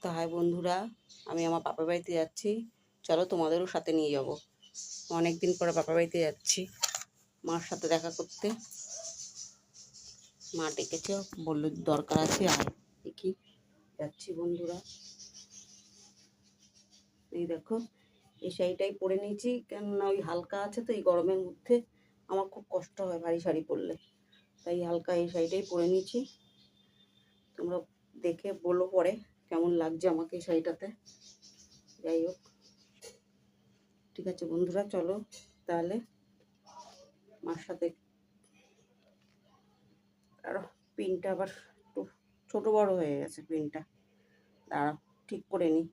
তো হাই বন্ধুরা, আমি আমার বাপের বাড়িতে যাচ্ছি। চলো তোমাদেরও সাথে নিয়ে যাব। অনেক দিন পরে বাপের বাড়িতে যাচ্ছি মার সাথে দেখা করতে। মা ডেকেছে, বললো দরকার আছে আয়। দেখি যাচ্ছি বন্ধুরা। এই দেখো, এই শাড়িটাই পরে নিয়েছি, কেননা ওই হালকা আছে তো এই গরমের মধ্যে আমার খুব কষ্ট হয় ভারী শাড়ি পরলে, তাই হালকা এই শাড়িটাই পরে নিয়েছি। তোমরা দেখে বলো পরে কেমন লাগছে আমাকে এই শাড়িটাতে। যাই হোক, ঠিক আছে বন্ধুরা, চলো তাহলে মার সাথে। আর পিনটা আবার একটু ছোটো বড় হয়ে গেছে, পিনটা দাঁড়াও ঠিক করে নিই।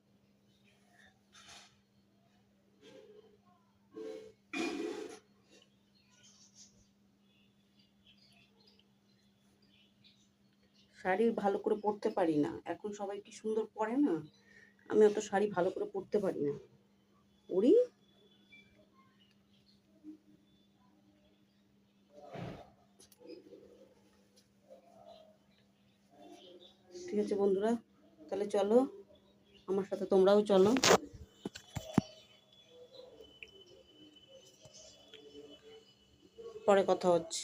শাড়ি ভালো করে পরতে পারি না এখন, সবাই কি সুন্দর পরে না, আমি অত শাড়ি ভালো করে পরতে পারি না। পরি ঠিক আছে বন্ধুরা, তাহলে চলো আমার সাথে, তোমরাও চলো। পরে কথা হচ্ছে।